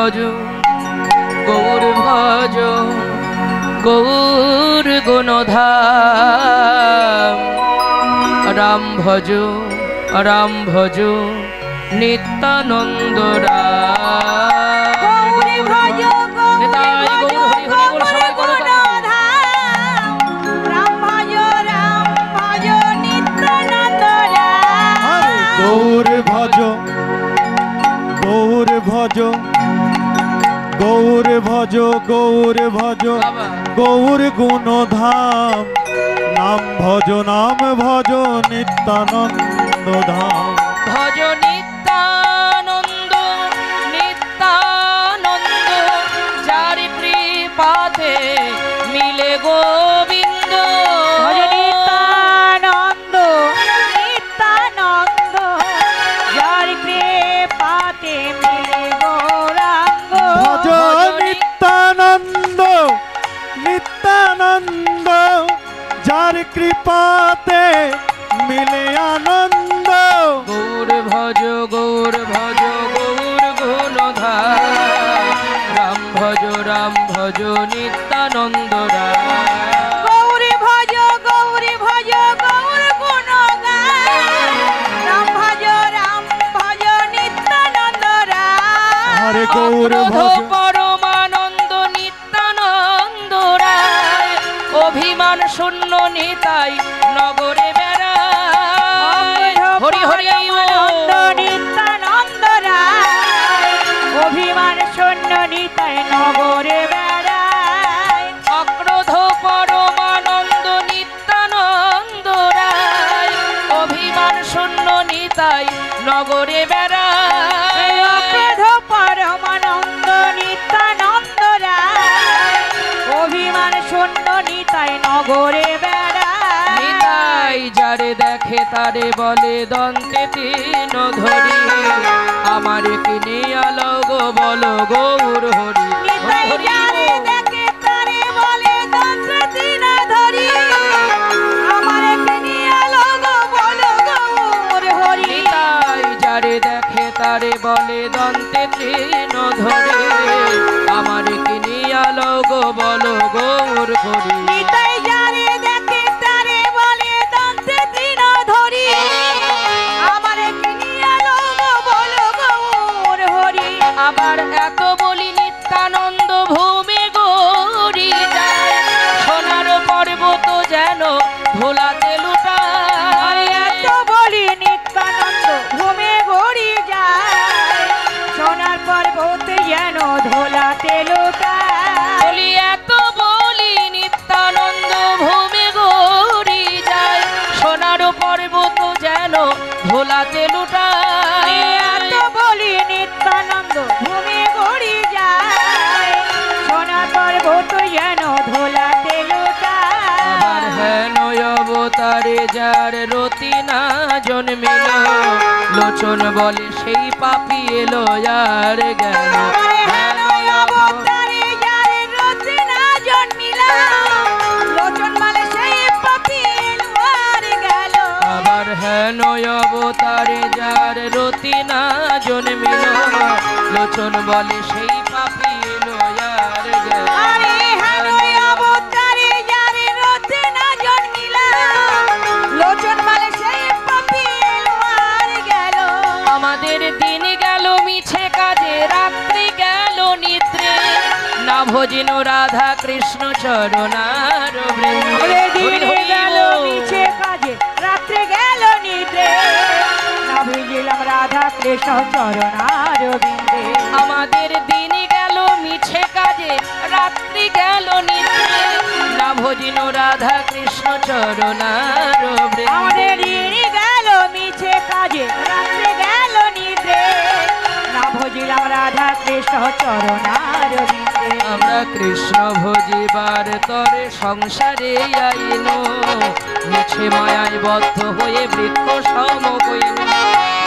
ভজ গৌর ভজ গৌর গুণধাম রাম ভজ নিত্যানন্দ রাম গৌর ভজ গৌর ভজ গৌর ভজ গৌর ভজ গৌর গুণধাম নাম ভজ নিত্যানন্দ ধাম ভজ নিত্যানন্দ নিত্যানন্দ যার কৃপাতে মিলে গোবিন্দ ভজ নিত্যানন্দ নিত্যানন্দ যার কৃপাতে মিলে গৌরাঙ্গ ভজ নিত্যানন্দ নিত্যানন্দ যার কৃপাতে মিলে আনন্দ গৌর ভজ গৌর গুণধাম রাম ভজ নিত্যানন্দ গৌর ভজ গৌর গুণগান রাম ভজ নিত্যানন্দ হরে গৌর ভজ পরমানন্দ নিত্যানন্দ রায় অভিমান শূন্য নিতাই নগরে বেড়ায় হরি হরি নিত্যানন্দ রায় অভিমান শূন্য নিতাই নগরে বেড়ায় অক্রোধ পরমানন্দ নিত্যানন্দ রায় অভিমান শূন্য নিতাই নগরে বেড়ায় অক্রোধ পরমানন্দ নিত্যানন্দ রায় অভিমান শূন্য নিতাই নগরে বেড়ায় নিতাই যারে দেখে তারে বলে দন্তে তিন ধরি আমার কিনে আলো গো বলো গৌর হরি নিতাই যারে দেখে তারে বলে দন্তে তিন ধরি আমার কিনে আলো গো বলো গৌর হরি নিতাই যারে দেখে তারে বলে দন্তে তিন ধরি আমার কিনে আলো গো বলো গৌর হরি নিতাই যারে দেখে তারে বলে দন্তে তিন ধরি আমার কিনে আলো গো বলো গৌর হরি আবার এত বলি নিত্যানন্দ ভূমি গৌরী যায় সোনার পর্বত যেন ধুলাতে লুটায় এত বলি নিত্যানন্দ ভূমে গড়ি যায় সোনার পর্বত যেন ধোলাতে লুটায় বলি এত বলি নিত্যানন্দ ভূমি গৌরী যায় সোনার পর্বত যেন ধুলাতে লুটায় এত বলি নিত্যানন্দ ভূমে গড়ি যায় সোনার পর্বত যেন ধোলাতে আবার লুটায় হেন অবতারে যার রতি না জন্মিল লোচন বলে সেই পাপি এলো আর গেল হেন অবতারে যারে রতি না জন্মিলাম লোচন বলে সেই পাপি এলো আর গেল আবার হেন অবতারে যার রতি না জন্মিল লোচন বলে সেই পাপি এলো আর গেল আরে হেন অবতারে যারে রতি না জন্মিলাম লোচন বলে সেই পাপি এলো আর গেল আমাদের দিন গেল মিছে কাজে রাত্রি গেল নিদ্রে না ভজিন রাধা কৃষ্ণ চরণার ওরে দিন গেল মিছে কাজে রাত্রে গেল নিদ্রে না বুঝিলাম রাধা কৃষ্ণ চরণার বিন্দে আমাদের দিন গেল মিছে কাজে রাত্রি গেল নিদ্রে না ভজিন রাধা কৃষ্ণ চরণার আমাদের দিন গেল মিছে কাজে রাত্রে গেল নিদ্রে না ভজিলাম রাধা কৃষ্ণ চরণার বিন্দে আমরা কৃষ্ণ ভজিবার তরে সংসারে আইন মিছে মায়ায় বদ্ধ হয়ে বৃক্ষ সম হইল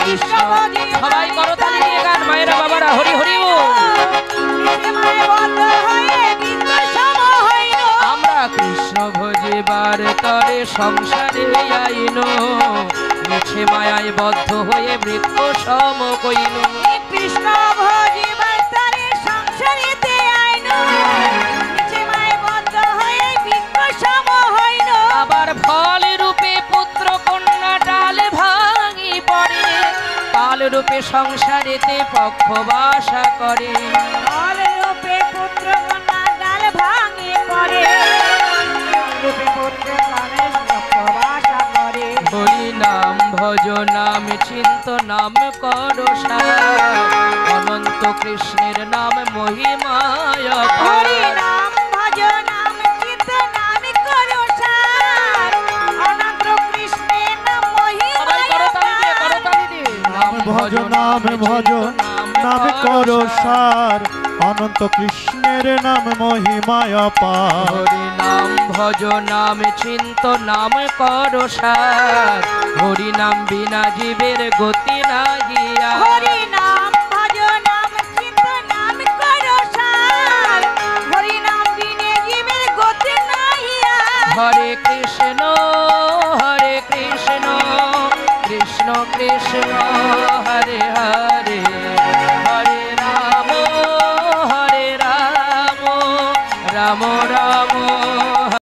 কৃষ্ণ ভজি সবাই করতালি দিয়ে গান মায়েরা বাবারা হরি হরি ও আমরা কৃষ্ণ ভজিবার তরে সংসারে আইন মিছে মায়ায় বদ্ধ হয়ে বৃক্ষ সম কইল কৃষ্ণ ভজিবার তরে সংসারেতে আইন নিচে মায় বদ্ধ হয়ে বৃক্ষ সম হইল আবার ফল রূপে পুত্র কন্যা ডাল ভাঙি পড়ে কাল রূপে সংসারেতে পক্ষ বাসা করে ফল রূপে পুত্র কন্যা ডাল ভাঙে পড়ে রূপে পুত্র কন্যা বাসা করে হরি নাম ভজ নাম চিন্ত নাম করো সার অনন্ত কৃষ্ণের নাম মহিমায় হরি নাম ভজ নাম চিন্ত নাম করো সার অনন্ত কৃষ্ণের নাম মহিমায় নাম ভজ নাম ভজ নাম করো সার অনন্ত কৃষ্ণের নাম মহিমায় পার হরি নাম ভজ নাম চিন্ত নাম করো সার হরি নাম বিনা জীবের গতি নাহিয়া হরি নাম ভজ নাম চিন্ত নাম করো সার হরি নাম বিনে জীবের গতি নাহিয়া হরে কৃষ্ণ কৃষ্ণ কৃষ্ণ